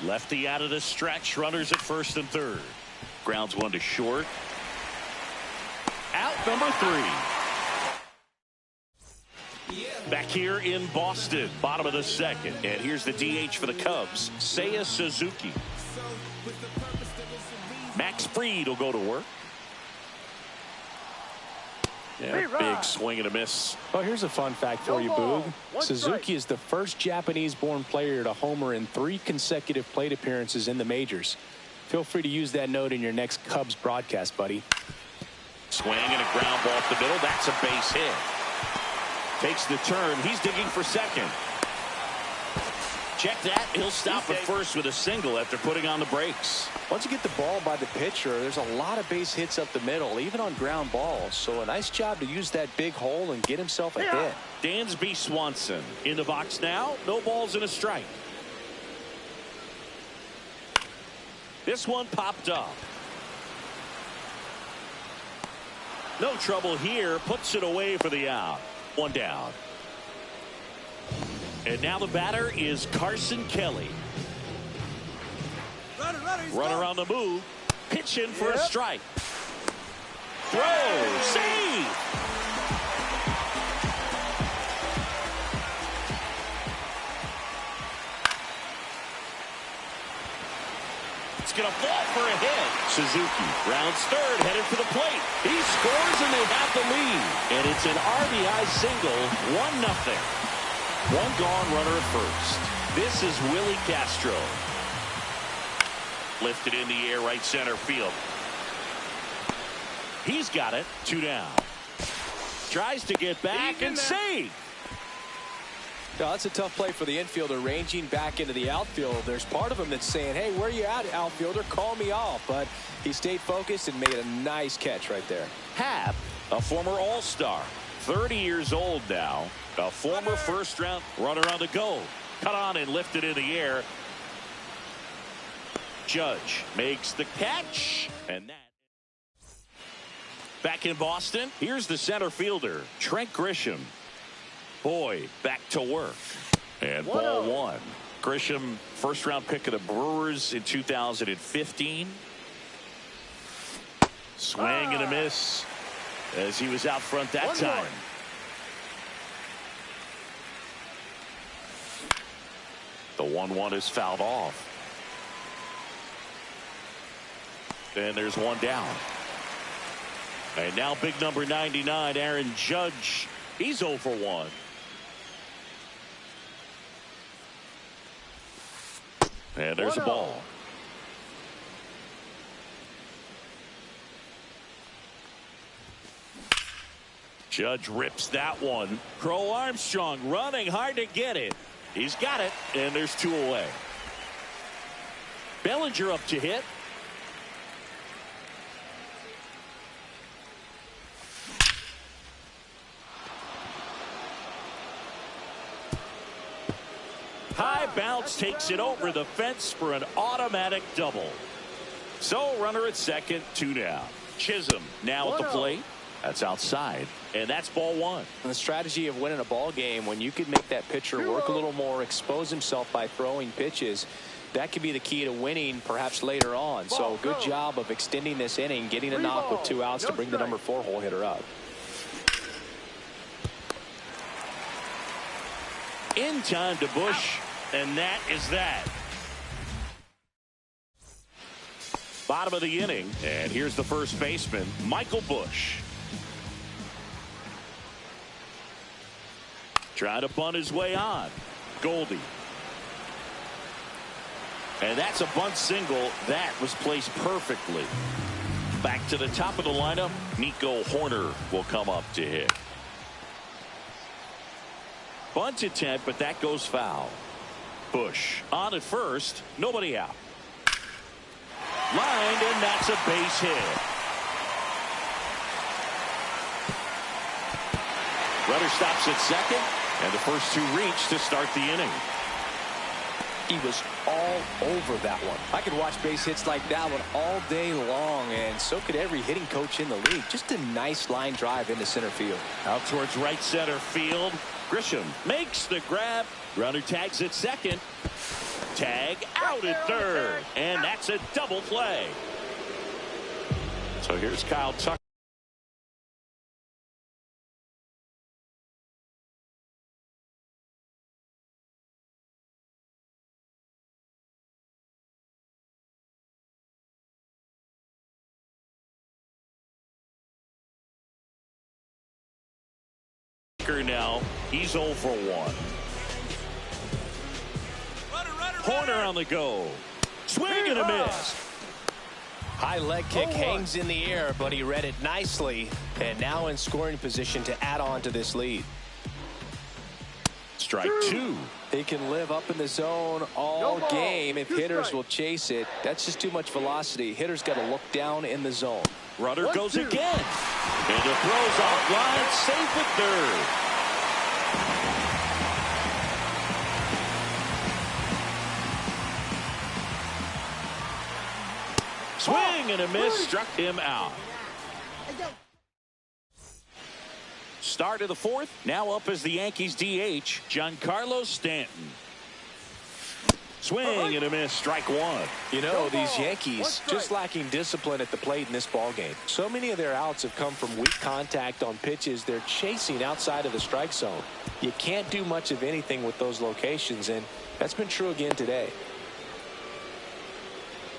Lefty out of the stretch. Runners at first and third. Grounds one to short. Out number 3. Back here in Boston, bottom of the second. And here's the DH for the Cubs, Seiya Suzuki. Max Fried will go to work. Yeah, big swing and a miss. Well, here's a fun fact for you, Boog. Suzuki is the first Japanese-born player to homer in 3 consecutive plate appearances in the majors. Feel free to use that note in your next Cubs broadcast, buddy. Swing and a ground ball up the middle. That's a base hit. Takes the turn. He's digging for second. Check that. He'll stop at first with a single after putting on the brakes. Once you get the ball by the pitcher, there's a lot of base hits up the middle, even on ground balls. So a nice job to use that big hole and get himself a hit. Dansby Swanson in the box now. No balls and a strike. This one popped up. No trouble here. Puts it away for the out. One down. And now the batter is Carson Kelly. Runner on the move. Pitching for a strike. Throw. Save. It's going to fall for a hit. Suzuki rounds third, headed for the plate. He scores and they have the lead. And it's an RBI single, 1-0. One gone, runner at first. This is Willie Castro. Lifted in the air, right center field. He's got it. 2 down. Tries to get back and save. No, that's a tough play for the infielder, ranging back into the outfield. There's part of him that's saying, hey, where you at, outfielder? Call me off. But he stayed focused and made a nice catch right there. Happ, a former All-Star, 30 years old now, a former first-round runner on the go. Cut on and lifted in the air. Judge makes the catch, and that. Back in Boston, here's the center fielder, Trent Grisham. Boyd back to work. And ball 1. Grisham, first-round pick of the Brewers in 2015. Swing and a miss as he was out front that time. The 1-1 is fouled off. And there's one down. And now big number 99, Aaron Judge. He's 0 for 1. And there's a ball. Judge rips that one. Crow Armstrong running hard to get it. He's got it, and there's 2 away. Bellinger up to hit. High bounce takes it over the fence for an automatic double. So runner at second, 2 down. Chisholm now at the plate. That's outside, and that's ball 1. And the strategy of winning a ball game, when you could make that pitcher work a little more, expose himself by throwing pitches, that could be the key to winning perhaps later on. So good job of extending this inning, getting a knock with 2 outs to bring the number 4 hole hitter up. In time to Bush, and that is that. Bottom of the inning, and here's the first baseman, Michael Bush. Trying to bunt his way on. Goldie. And that's a bunt single. That was placed perfectly. Back to the top of the lineup, Nico Hoerner will come up to hit. Bunt attempt, but that goes foul. Bush on at first, nobody out. Lined, and that's a base hit. Runner stops at second, and the first 2 reach to start the inning. He was all over that one. I could watch base hits like that one all day long, and so could every hitting coach in the league. Just a nice line drive into center field. Out towards right center field. Grisham makes the grab. Runner tags at second. Tag out at third. And that's a double play. So here's Kyle Tucker. Now he's 0 for 1. Corner on the go. Swing and a miss. High leg kick hangs in the air, but he read it nicely, and now in scoring position to add on to this lead. Strike 2. He can live up in the zone all game if hitters will chase it. That's just too much velocity. Hitters got to look down in the zone. Rudder goes again. And the throw's offline, safe at third. Swing and a miss, struck him out. Start of the fourth, now up as the Yankees DH, Giancarlo Stanton. Swing and a miss, strike 1. You know, these Yankees just lacking discipline at the plate in this ball game. So many of their outs have come from weak contact on pitches they're chasing outside of the strike zone. You can't do much of anything with those locations, and that's been true again today.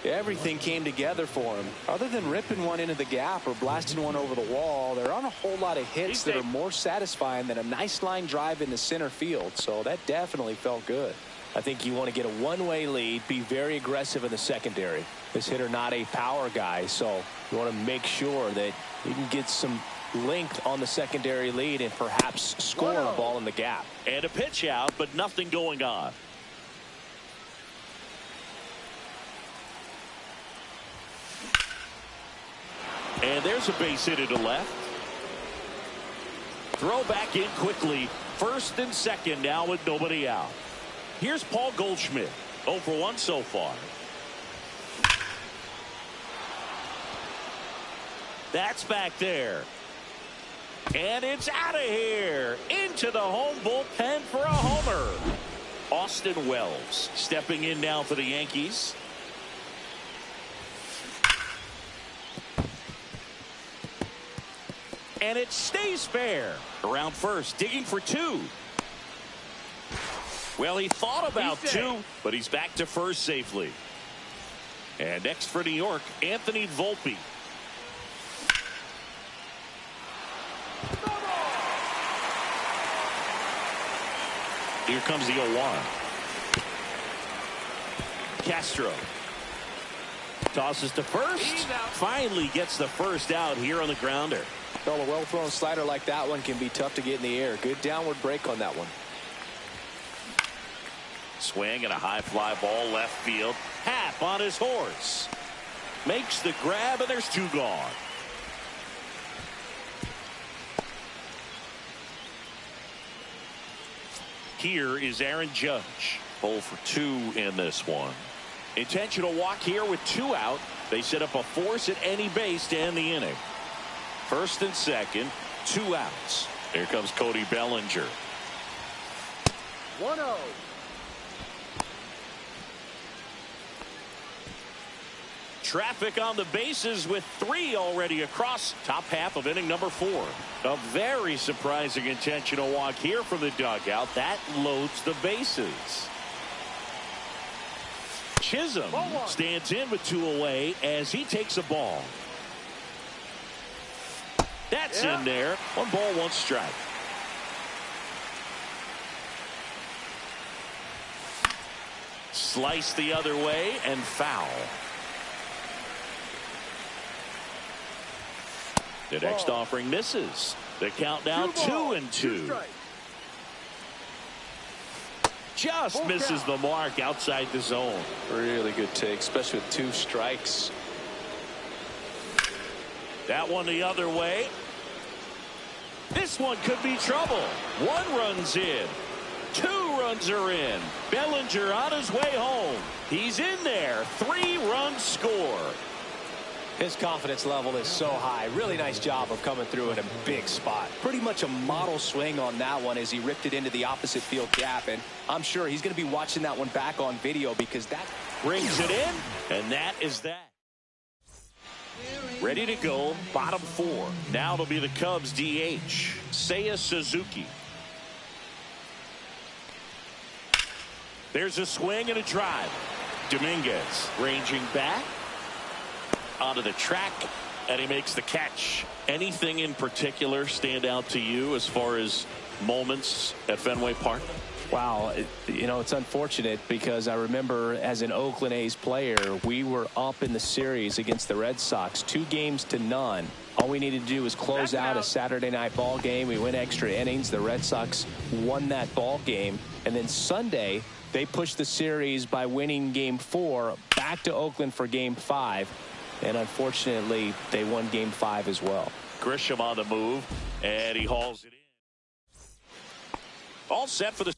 Everything came together for him. Other than ripping one into the gap or blasting one over the wall, there aren't a whole lot of hits that are more satisfying than a nice line drive into center field. So that definitely felt good. I think you want to get a one-way lead, be very aggressive in the secondary. This hitter not a power guy, so you want to make sure that you can get some length on the secondary lead and perhaps score a ball in the gap. And a pitch out, but nothing going on. And there's a base hit to left. Throw back in quickly. First and second now with nobody out. Here's Paul Goldschmidt. 0 for 1 so far. That's back there. And it's out of here. Into the home bullpen for a homer. Austin Wells stepping in now for the Yankees. And it stays fair. Around first, digging for 2. Well, he thought about 2, but he's back to first safely. And next for New York, Anthony Volpe. Here comes the 0-1. Castro tosses to first. Finally gets the first out here on the grounder. Well, a well-thrown slider like that one can be tough to get in the air. Good downward break on that one. Swing and a high fly ball left field. Happ on his horse. Makes the grab, and there's 2 gone. Here is Aaron Judge. 0 for 2 in this one. Intentional walk here with 2 out. They set up a force at any base to end the inning. First and second, 2 outs. Here comes Cody Bellinger. 1-0. Traffic on the bases with 3 already across top half of inning number 4. A very surprising intentional walk here from the dugout. That loads the bases. Chisholm stands in with 2 away as he takes a ball. That's in there. 1 ball, 1 strike. Slice the other way and foul. The next offering misses. The count now 2-2. Just misses the mark outside the zone. Really good take, especially with 2 strikes. That one the other way. This one could be trouble. 1 run's in. 2 runs are in. Bellinger on his way home. He's in there. 3 runs score. His confidence level is so high. Really nice job of coming through in a big spot. Pretty much a model swing on that one as he ripped it into the opposite field gap. And I'm sure he's going to be watching that one back on video because that brings it in. And that is that. Ready to go, bottom four. Now it'll be the Cubs DH, Seiya Suzuki. There's a swing and a drive. Dominguez ranging back onto the track, and he makes the catch. Anything in particular stand out to you as far as moments at Fenway Park? Wow, you know, it's unfortunate because I remember as an Oakland A's player, we were up in the series against the Red Sox, 2-0. All we needed to do was close out a Saturday night ball game. We went extra innings. The Red Sox won that ball game. And then Sunday, they pushed the series by winning Game 4 back to Oakland for Game 5. And unfortunately, they won Game 5 as well. Grisham on the move, and he hauls it in. All set for the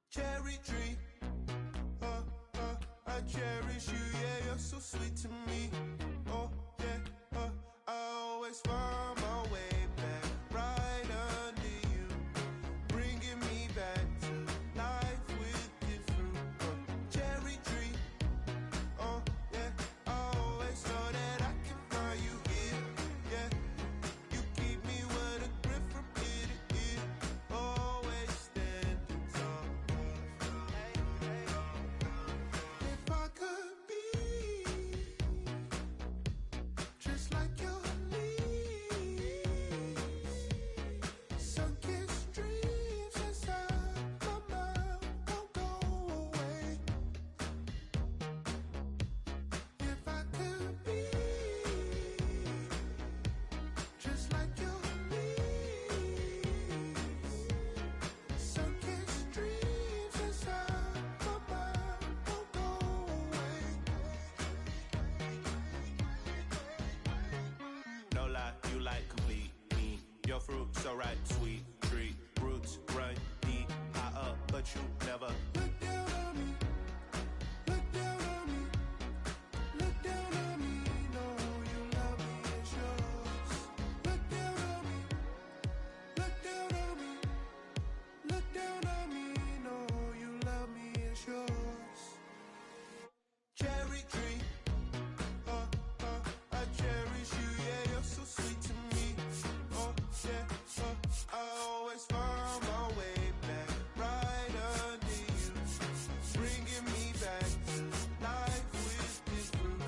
cherry tree. I cherish you, yeah, you're so sweet to me. Oh, yeah, I always find my way back right under you, bringing me back to life with your fruit. Cherry tree. Oh, yeah, I always know that I can find you here. Yeah, you keep me with a grip from ear to ear. Always standing tall. If I could be just like your leaves, sunken streams inside my mind won't go away. If I could be just like your leaves, sunken streams inside my mind won't go away. No lie, you like complete me. Your fruit so right, sweet tree. Roots run deep, high up, but you never look down on me. Look down on me. Look down on me. No, you love me, it's yours. Look down on me. Look down on me. Look down on me. No, you love me, it's yours. Cherry tree. I cherish you, yeah, you're so sweet to me. Oh, yeah, I always find my way back right under you, bringing me back to life with this fruit.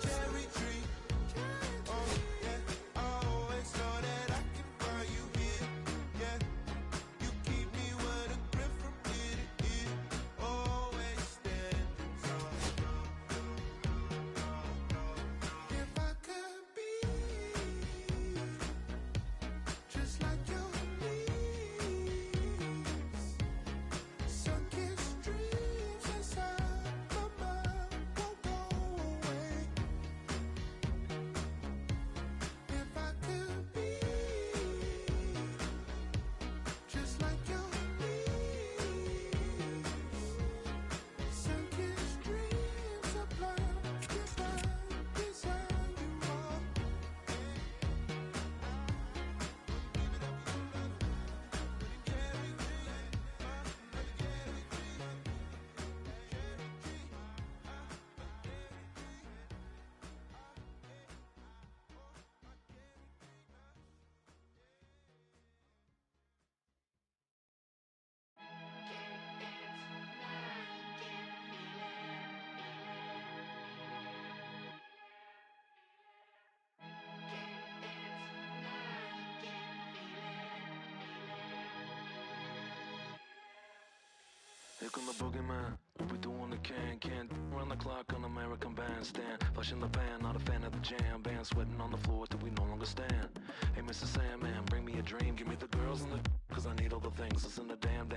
Cherry tree. Oh, yeah, I always know that I can find you here. Yeah, you keep me with a grip from ear to ear. Always standing tall. If I could be just like your leaves, sunken streams inside my mind won't go away. If I could be just like your leaves, sunken streams of love beside you all. Here come the boogeyman, what we do on the Can't run the clock on American Bandstand. Flushing the pan, not a fan of the jam. Band sweating on the floor till we no longer stand. Hey, Mr. Sandman, bring me a dream. Give me the girls and the cause I need all the things. Listen to damn,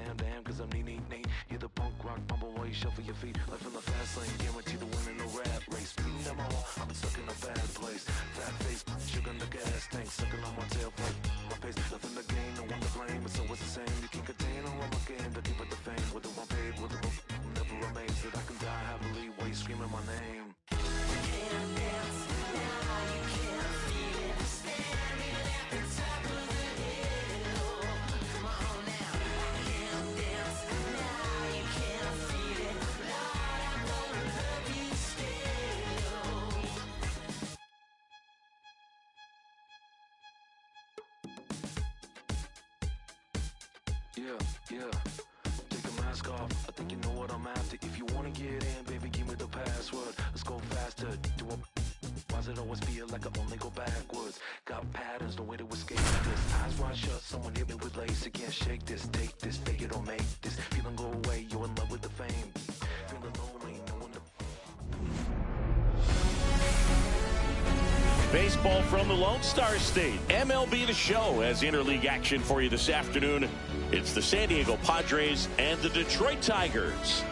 cause I'm neat. Hear the punk rock bumble while you shuffle your feet. Life in the fast lane, guarantee to win in the rap race. Beating them all, I've been stuck in a bad place. Fat face, sugar in the gas tank. Sucking on my tailplate. My pace, left in the game, no one to blame. It's always the same. You can't contain all of my game, but keep it the fame. Whether I'm paid, whether I'm never amazed that I can die happily while you screaming my name. Yeah. Take the mask off. I think you know what I'm after. If you wanna get in, baby, give me the password. Let's go faster. Why does it always feel like I only go backwards? Got patterns, no way to escape this. Eyes wide shut, someone hit me with lace. You can't shake this, take this, fake it or make this. Feeling go away, you're in love with the fame. Feeling lonely, no one to... Baseball from the Lone Star State. MLB The Show has interleague action for you this afternoon. It's the San Diego Padres and the Detroit Tigers.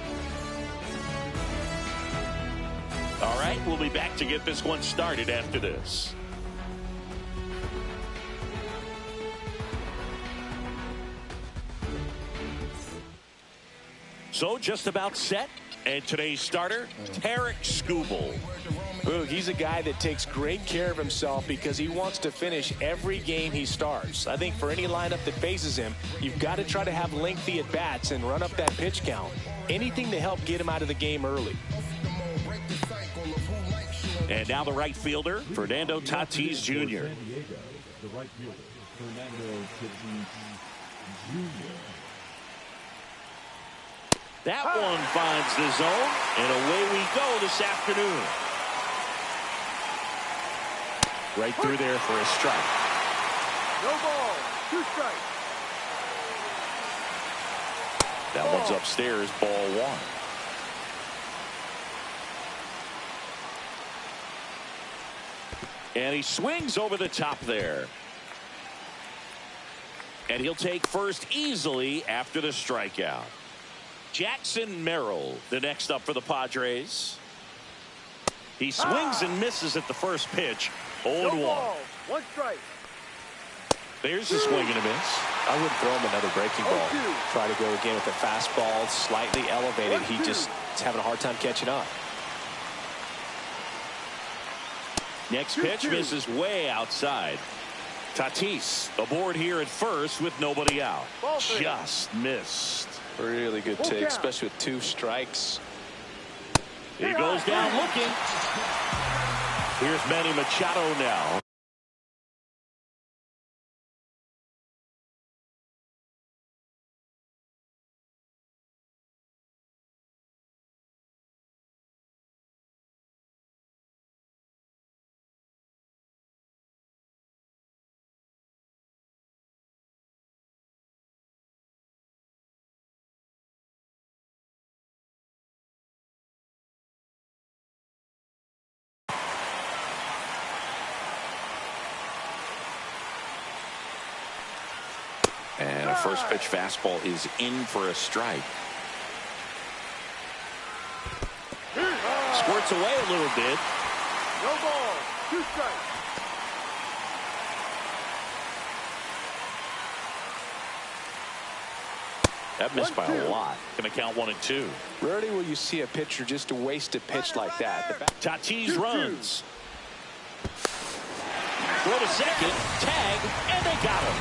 All right, we'll be back to get this one started after this. So just about set. And today's starter, Tarik Skubal. Boog, he's a guy that takes great care of himself because he wants to finish every game he starts. I think for any lineup that faces him, you've got to try to have lengthy at-bats and run up that pitch count. Anything to help get him out of the game early. And now the right fielder, Fernando Tatis Jr. The right fielder, Fernando Tatis Jr. That one finds the zone, and away we go this afternoon. Right through there for a strike. No ball, 2 strikes. That one's upstairs, ball 1. And he swings over the top there. And he'll take first easily after the strikeout. Jackson Merrill, the next up for the Padres. He swings and misses at the first pitch. 0-1. 1 strike. There's a swing and a miss. I wouldn't throw him another breaking ball. Try to go again with the fastball, slightly elevated. He just is having a hard time catching up. Next pitch misses way outside. Tatis aboard here at first with nobody out. Just missed. Really good take, especially with 2 strikes. He goes down looking. Here's Manny Machado now. And a first pitch fastball is in for a strike. Squirts away a little bit. No ball, 2 strikes. That missed by a lot. Going to count 1 and 2. Rarely will you see a pitcher just to waste a pitch like that. Tatis runs. Throw to second, tag, and they got him.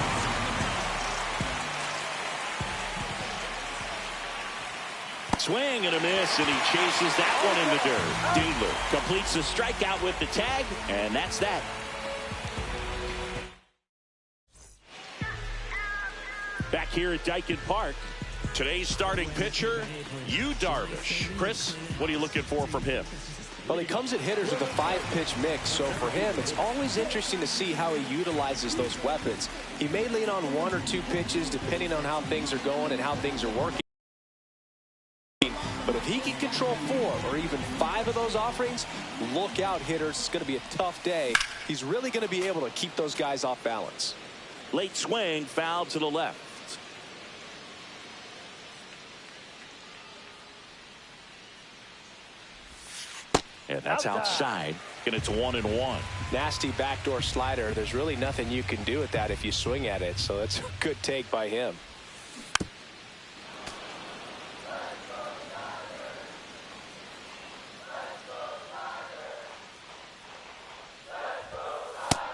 Swing and a miss, and he chases that one in the dirt. Dietler completes the strikeout with the tag, and that's that. Back here at Daikin Park, today's starting pitcher, Yu Darvish. Chris, what are you looking for from him? Well, he comes at hitters with a 5-pitch mix, so for him, it's always interesting to see how he utilizes those weapons. He may lean on 1 or 2 pitches, depending on how things are going and how things are working. But if he can control 4 or even 5 of those offerings, look out, hitters. It's going to be a tough day. He's really going to be able to keep those guys off balance. Late swing, foul to the left. And that's outside. And it's 1-1. Nasty backdoor slider. There's really nothing you can do with that if you swing at it. So that's a good take by him.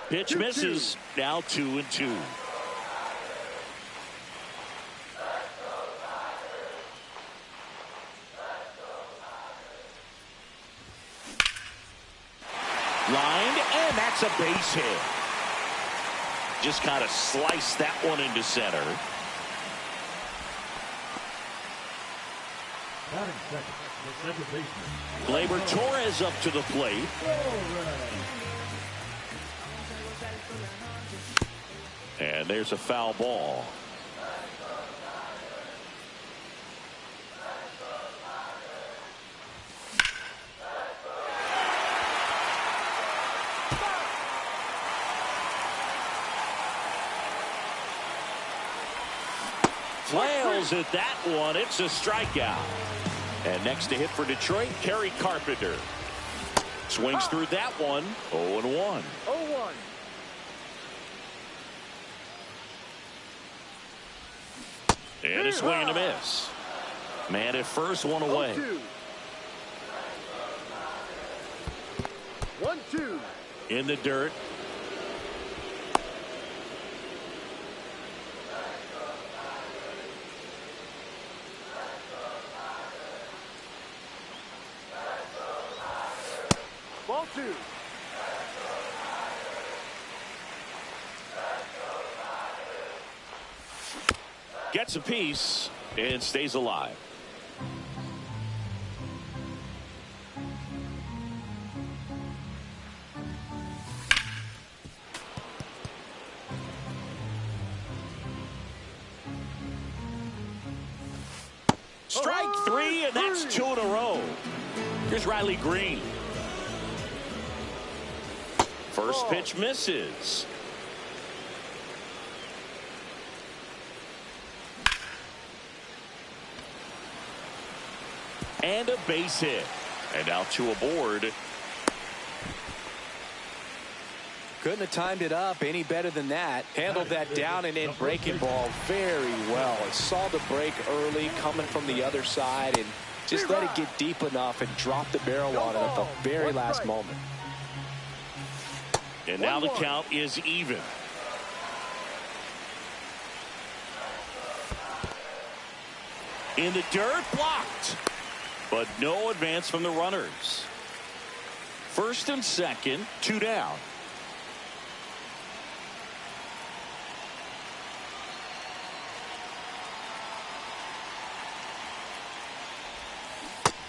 Pitch misses. Now 2-2. Lined, and that's a base hit. Just kind of sliced that one into center. Batting second, the second baseman. Gleyber Torres up to the plate. And there's a foul ball. Flails at that one. It's a strikeout. And next to hit for Detroit, Kerry Carpenter. Swings through that one. 0-1. 0-1. And a swing and a miss. Man at first, one away. 1-2. In the dirt. Ball 2. Gets a piece and stays alive. Strike 3, and that's 2 in a row. Here's Riley Green. First pitch misses. And a base hit. And now 2 aboard. Couldn't have timed it up any better than that. Handled that down and in breaking ball very well. It saw the break early coming from the other side and just let it get deep enough and drop the barrel on it at the very last moment. And now the count is even. In the dirt, blocked. But no advance from the runners. First and second, 2 down.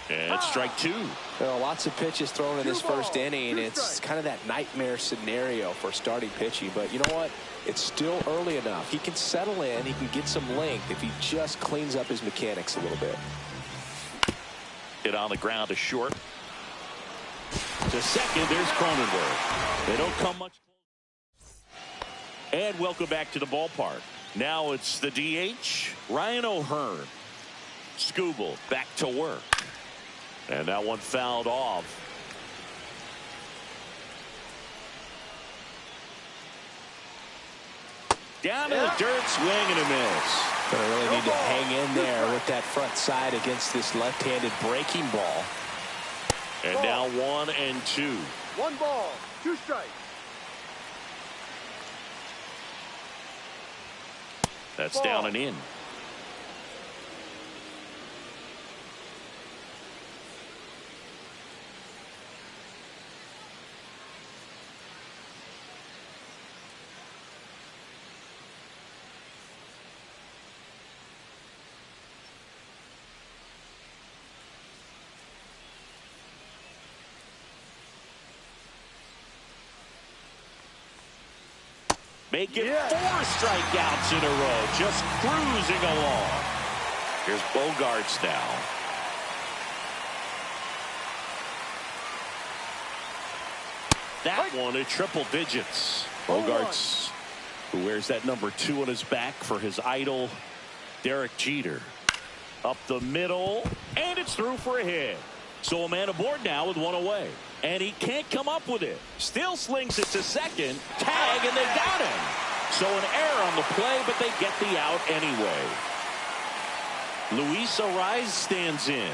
And strike 2. Well, lots of pitches thrown in this first inning. It's kind of that nightmare scenario for starting pitching. But you know what? It's still early enough. He can settle in. He can get some length if he just cleans up his mechanics a little bit. Hit on the ground to short. To second, there's Cronenworth. They don't come much closer. And welcome back to the ballpark. Now it's the DH, Ryan O'Hearn. Skubal back to work. And that one fouled off. Down in the dirt, swing and a miss. Gonna really need to hang in there with that front side against this left-handed breaking ball. And now 1-2. 1 ball, 2 strikes. That's down and in. Making 4 strikeouts in a row, just cruising along. Here's Bogarts now. that one at triple digits. Bogarts, who wears that number 2 on his back for his idol, Derek Jeter. Up the middle, and it's through for a hit. So a man aboard now with one away. And he can't come up with it. Still slings it to second. Tag, and they got him. So an error on the play, but they get the out anyway. Luis Arraez stands in.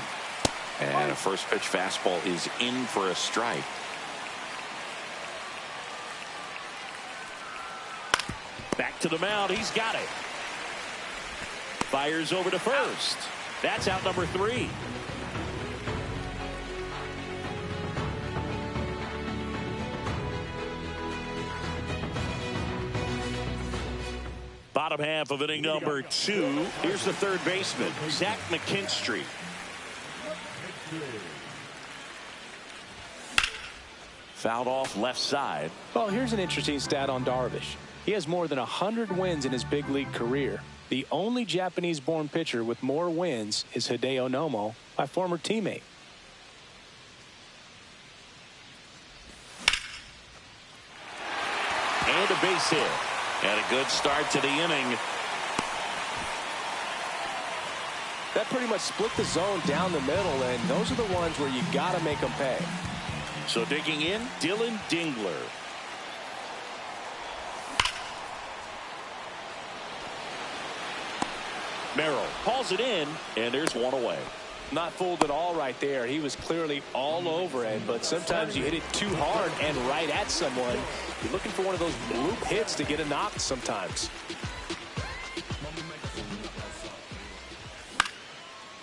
And a first pitch fastball is in for a strike. Back to the mound. He's got it. Fires over to first. That's out number 3. Bottom half of inning number 2. Here's the third baseman, Zach McKinstry. Fouled off left side. Well, here's an interesting stat on Darvish. He has more than 100 wins in his big league career. The only Japanese-born pitcher with more wins is Hideo Nomo, my former teammate. And a base hit. And a good start to the inning. That pretty much split the zone down the middle, and those are the ones where you got to make them pay. So digging in, Dylan Dingler. Merrill calls it in, and there's one away. Not fooled at all right there. He was clearly all over it, but sometimes you hit it too hard and right at someone. You're looking for one of those bloop hits to get a knock sometimes.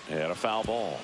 And a foul ball.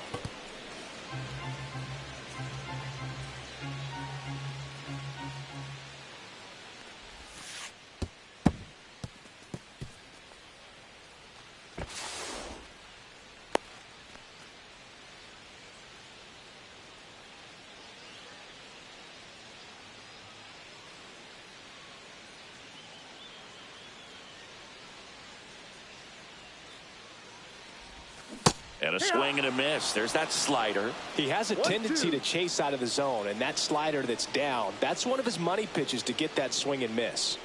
And a swing and a miss. There's that slider. He has a tendency to chase out of the zone, and that slider that's down, that's one of his money pitches to get that swing and miss.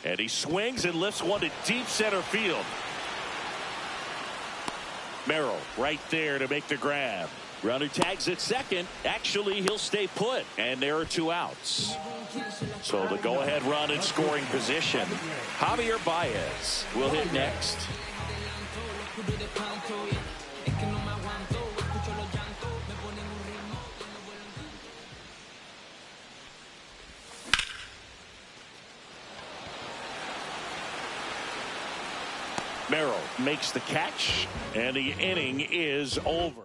And he swings and lifts one to deep center field. Merrill right there to make the grab. Runner tags at second. Actually, he'll stay put. And there are 2 outs. So the go-ahead run in scoring position. Javier Baez will hit next. Merrill makes the catch, and the inning is over.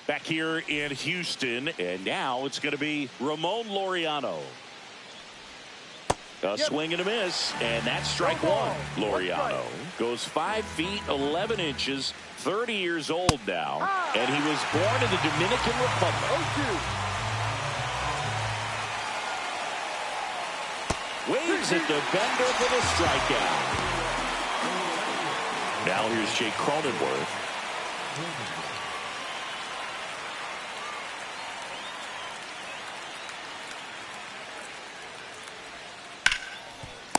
Back here in Houston, and now it's going to be Ramon Laureano. A swing and a miss, and that's strike 1. Laureano goes 5 feet 11 inches, 30 years old now, and he was born in the Dominican Republic. Waves at the bender for the strikeout. Now here's Jake Cronenworth.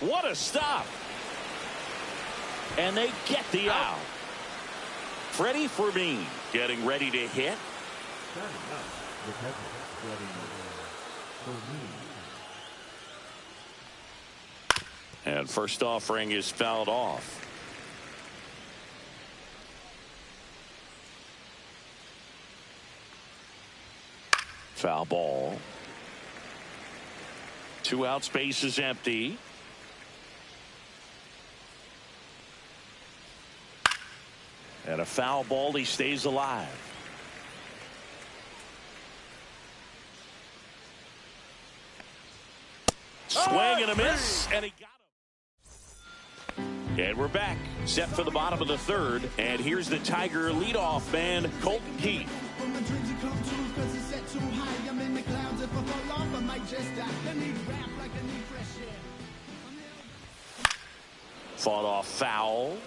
What a stop. And they get the out. Freddie Fermin getting ready to hit. And first offering is fouled off. Foul ball. 2 outs, base is empty. And a foul ball, he stays alive. Swing and a miss, and he got him. And we're back, set for the bottom of the 3rd. And here's the Tiger leadoff man, Colton Keith. Fought off foul.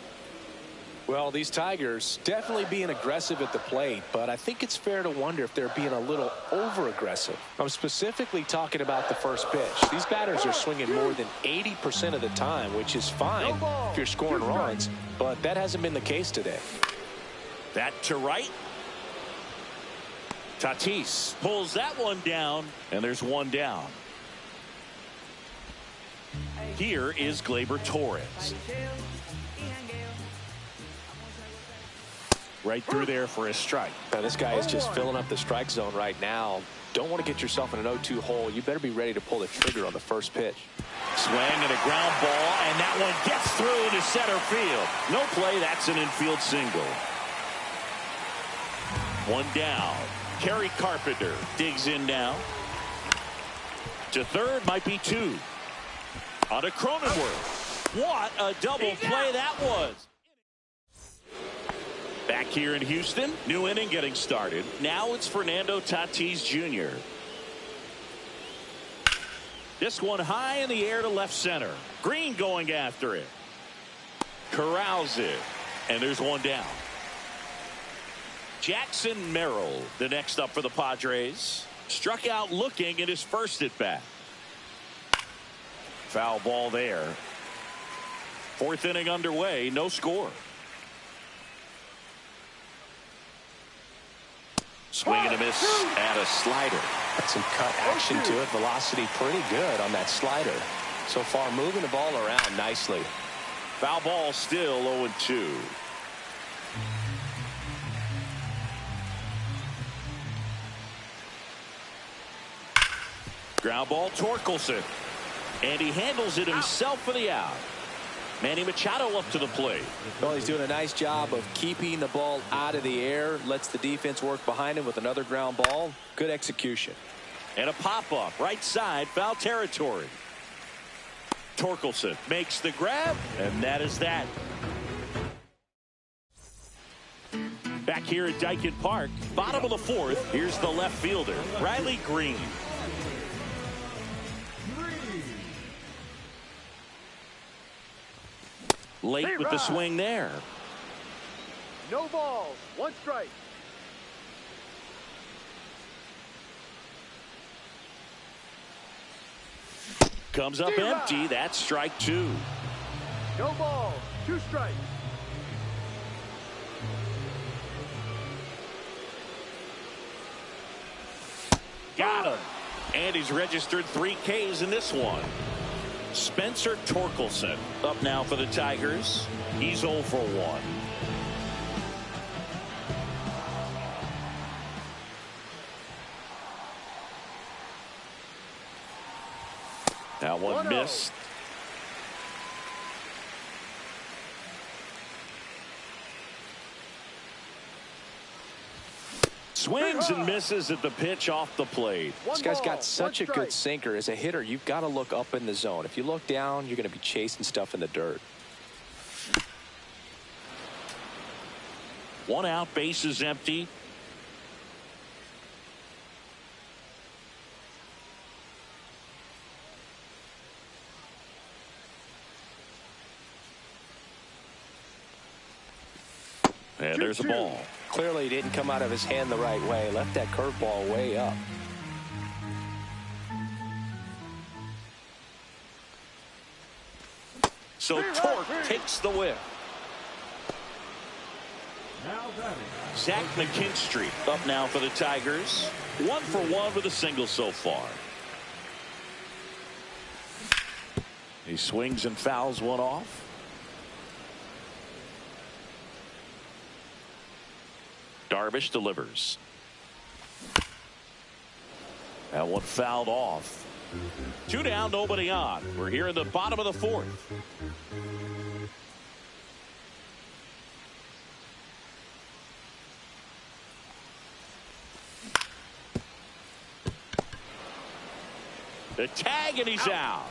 Well, these Tigers definitely being aggressive at the plate, but I think it's fair to wonder if they're being a little over-aggressive. I'm specifically talking about the first pitch. These batters are swinging more than 80% of the time, which is fine if you're scoring runs, but that hasn't been the case today. That to right. Tatis pulls that one down, and there's one down. Here is Gleyber Torres. Right through there for a strike. Now, this guy is just filling up the strike zone right now. Don't want to get yourself in an 0-2 hole. You better be ready to pull the trigger on the first pitch. Swing and a ground ball, and that one gets through into center field. No play. That's an infield single. One down. Kerry Carpenter digs in now. To third, might be two. On to Cronenworth. What a double play that was. Back here in Houston, new inning getting started. Now it's Fernando Tatis Jr. This one high in the air to left center. Green going after it. Corrals it. And there's one down. Jackson Merrill, the next up for the Padres. Struck out looking in his first at bat. Foul ball there. Fourth inning underway, no score. Swing and a miss and a slider. Got some cut action to it. Velocity pretty good on that slider. So far moving the ball around nicely. Foul ball still 0-2. Ground ball Torkelson. And he handles it himself for the out. Manny Machado up to the plate. Well, he's doing a nice job of keeping the ball out of the air. Lets the defense work behind him with another ground ball. Good execution. And a pop-up right side, foul territory. Torkelson makes the grab, and that is that. Back here at Daikin Park, bottom of the fourth, here's the left fielder, Riley Green. Late with the swing there. No balls, one strike. Comes up empty. That's strike two. No balls, two strikes. Got him. And he's registered 3 Ks in this one. Spencer Torkelson up now for the Tigers. He's 0 for 1. That one missed. Swings and misses at the pitch off the plate. This guy's got such a good sinker. As a hitter, you've got to look up in the zone. If you look down, you're going to be chasing stuff in the dirt. 1 out, base is empty. And there's a ball. Clearly he didn't come out of his hand the right way. Left that curveball way up. So Torque takes the whip. Zach McKinstry up now for the Tigers. 1 for 1 with a single so far. He swings and fouls one off. Darvish delivers. That one fouled off. 2 down, nobody on. We're here in the bottom of the fourth. The tag, and he's out.